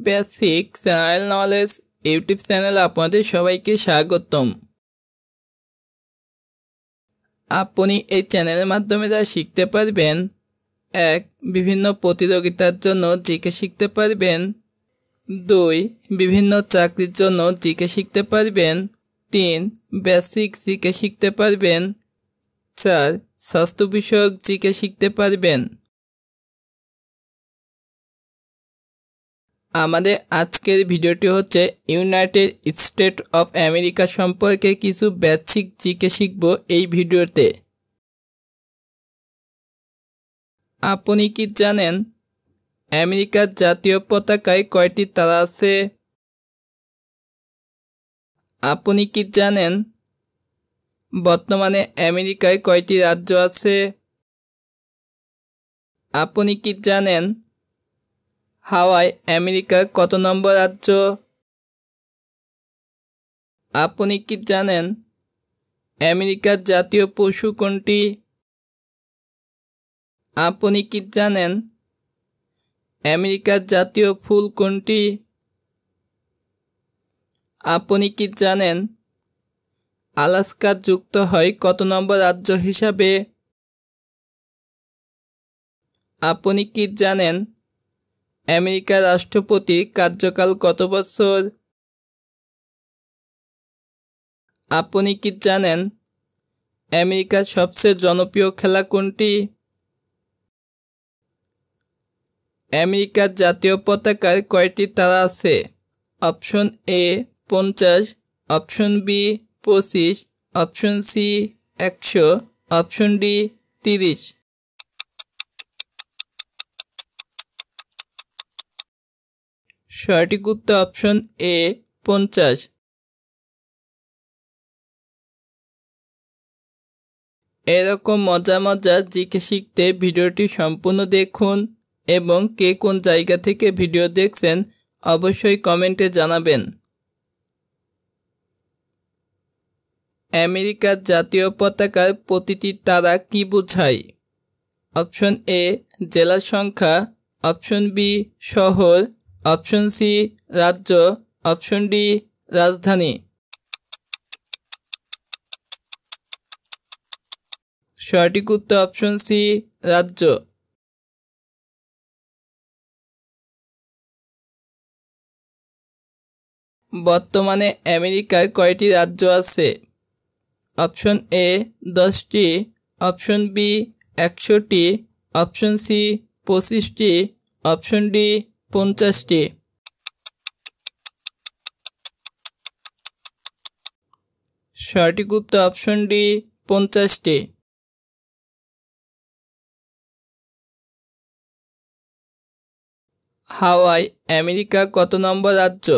Basic general knowledge YouTube চ্যানেলে আপনাদের সবাইকে স্বাগতম। আপনি এই চ্যানেলের মাধ্যমে যা শিখতে পারবেন: 1. বিভিন্ন প্রতিযোগিতার জন্য জিকে শিখতে পারবেন। 2. বিভিন্ন চাকরির জন্য জিকে শিখতে পারবেন। 3. বেসিক জিকে শিখতে পারবেন। 4. স্বাস্থ্য বিষয়ক জিকে শিখতে পারবেন। আমাদের আজকের ভিডিওটি হচ্ছে ইউনাইটেড স্টেট অফ আমেরিকা সম্পর্কে কিছু বেসিক জিকে শিখব এই ভিডিওতে। আপনি কি জানেন আমেরিকার জাতীয় পতাকায় কয়টি তারা আছে? আপনি কি জানেন বর্তমানে আমেরিকায় কয়টি রাজ্য আছে? আপনি কি জানেন হাওয়াই আমেরিকার কত নম্বর রাজ্য? আপনি কি জানেন আমেরিকার জাতীয় পশু কোনটি? আপনি কি জানেন আমেরিকার জাতীয় ফুল কোনটি? আপনি কি জানেন আলাস্কা যুক্ত হয় কত নম্বর রাজ্য হিসাবে? আপনি কি জানেন আমেরিকার রাষ্ট্রপতির কার্যকাল কত বছর? আপনি কি জানেন আমেরিকার সবচেয়ে জনপ্রিয় খেলা কোনটি? আমেরিকার জাতীয় পতাকার কয়টি তারা আছে? Option A 50, option B 25, option C 100, option D 30। সঠিক উত্তর অপশন এ 50। এরকম মজার জিকে শিখতে ভিডিওটি সম্পূর্ণ দেখুন এবং কে কোন জায়গা থেকে ভিডিও দেখছেন অবশ্যই কমেন্টে জানাবেন। আমেরিকার জাতীয় পতাকার প্রতিটি তারা কি বোঝায়? অপশন এ জেলার সংখ্যা, অপশন বি শহর, অপশন সি রাজ্য, অপশন ডি রাজধানী। সঠিক উত্তর অপশন সি রাজ্য। বর্তমানে আমেরিকার কয়টি রাজ্য আছে? অপশন এ 10টি, অপশন বি 100টি, অপশন সি 25টি, অপশন ডি 50টি। সঠিক উত্তর অপশন ডি 50টি। হাওয়াই আমেরিকা কত নম্বর রাজ্য?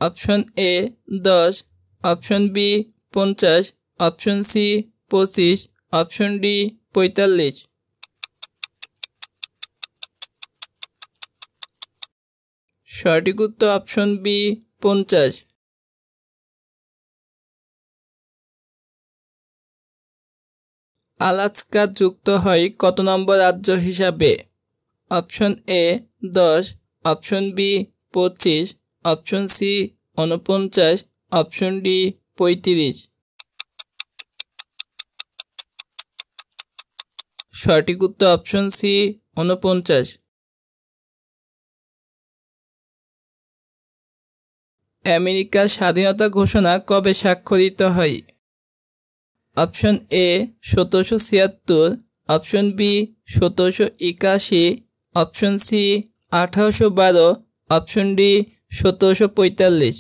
Option A 10, option B 50, option C 25, option D 45। সঠিক উত্তর অপশন বি 50। আলাস্কা যুক্ত হয় কত নম্বর রাজ্য হিসাবে? Option A 10, option B 25, option C 49, option D 35। সঠিক উত্তর অপশন সি 49। আমেরিকার স্বাধীনতা ঘোষণা কবে স্বাক্ষরিত হয়? Option A 1776, option B 1781, option C 1812, option D 1745।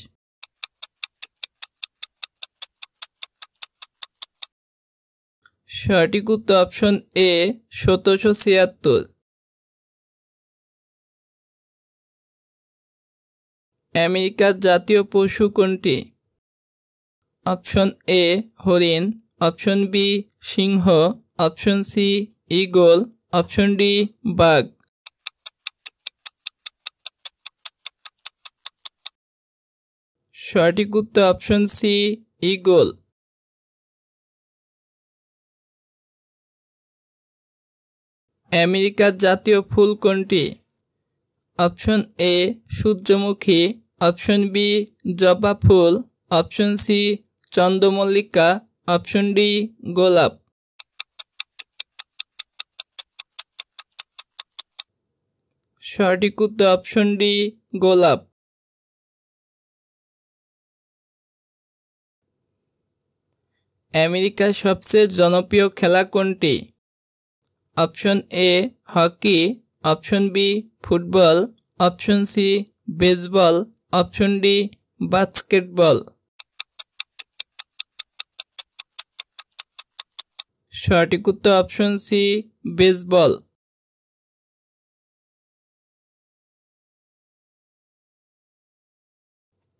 সঠিক উত্তর অপশন এ 1776। আমেরিকার জাতীয় পশু কোনটি? অপশন এ হরিণ, অপশন বি সিংহ, অপশন সি ঈগল, অপশন ডি বাঘ। সঠিক উত্তর অপশন সি ঈগল। আমেরিকার জাতীয় ফুল কোনটি? অপশন এ সূর্যমুখী, অপশন বি জবা ফুল, অপশন সি চন্দ্রমল্লিকা, অপশন ডি গোলাপ। সঠিক উত্তর অপশন ডি গোলাপ। আমেরিকার সবচেয়ে জনপ্রিয় খেলা কোনটি? Option A hockey, option B football, option C baseball, option D basketball. সঠিক উত্তর অপশন সি বেসবল।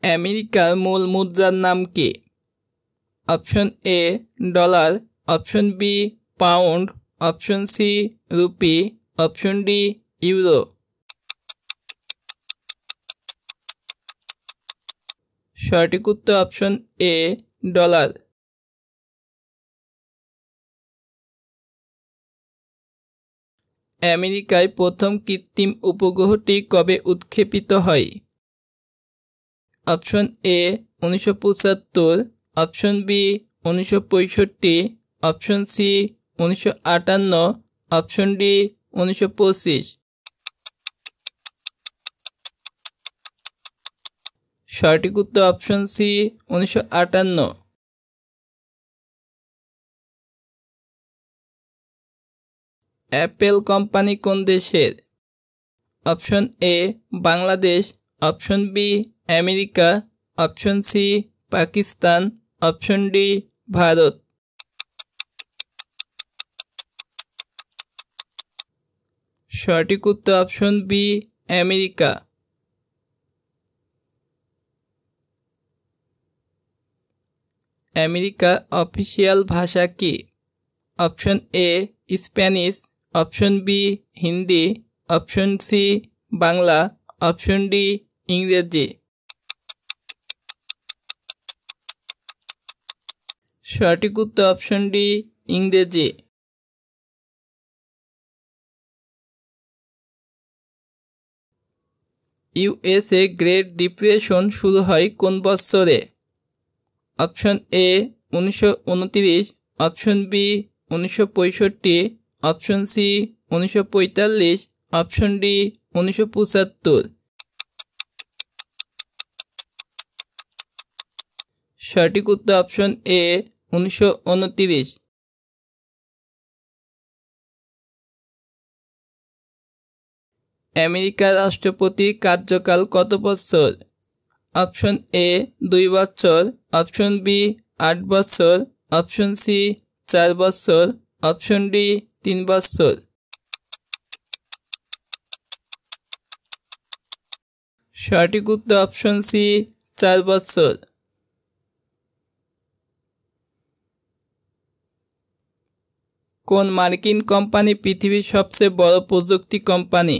আমেরিকার মূল মুদ্রার নাম কি? Option A dollar, option B pound, option C rupee, option D euro. সঠিক উত্তর অপশন এ ডলার। আমেরিকায় প্রথম কৃত্রিম উপগ্রহটি কবে উৎক্ষেপিত হয়? Option A 1975, option B 1965, option C 1958, option D 1925। সঠিক উত্তর অপশন সি 1958। অ্যাপেল কোম্পানি কোন দেশের? Option A Bangladesh, option B America, option C Pakistan, option D Bharat. সঠিক উত্তর অপশন বি আমেরিকা। আমেরিকার অফিসিয়াল ভাষা কি? Option A Spanish, option B Hindi, option C Bangla, option D ইংরেজি। সঠিক উত্তর অপশন ডি ইংরেজি। ইউএসএ গ্রেট ডিপ্রেশন শুরু হয় কোন বছরে? Option A 1929, option B 1965, option C 1945, option D 1975। সঠিক উত্তর অপশন এ 1929। আমেরিকার রাষ্ট্রপতির কার্যকাল কত বছর? অপশন এ 2 বছর, অপশন বি 8 বছর, অপশন সি 4 বছর, অপশন ডি 3 বছর। সঠিক উত্তর অপশন সি 4 বছর। কোন মার্কিন কোম্পানি পৃথিবীর সবচেয়ে বড় প্রযুক্তি company?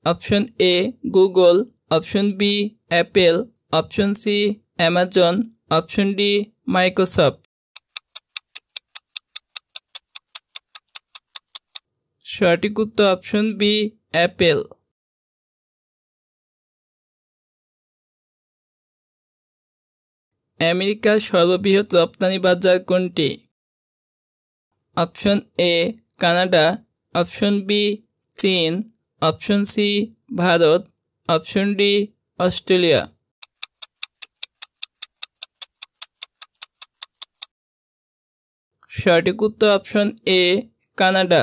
Option A Google, option B Apple, option C Amazon, option D Microsoft. সঠিক উত্তর অপশন বি অ্যাপেল। আমেরিকার সর্ববৃহৎ রপ্তানি বাজার কোনটি? Option A Canada, option B চীন, option C Bharat, option D Australia. সঠিক উত্তর অপশন এ কানাডা।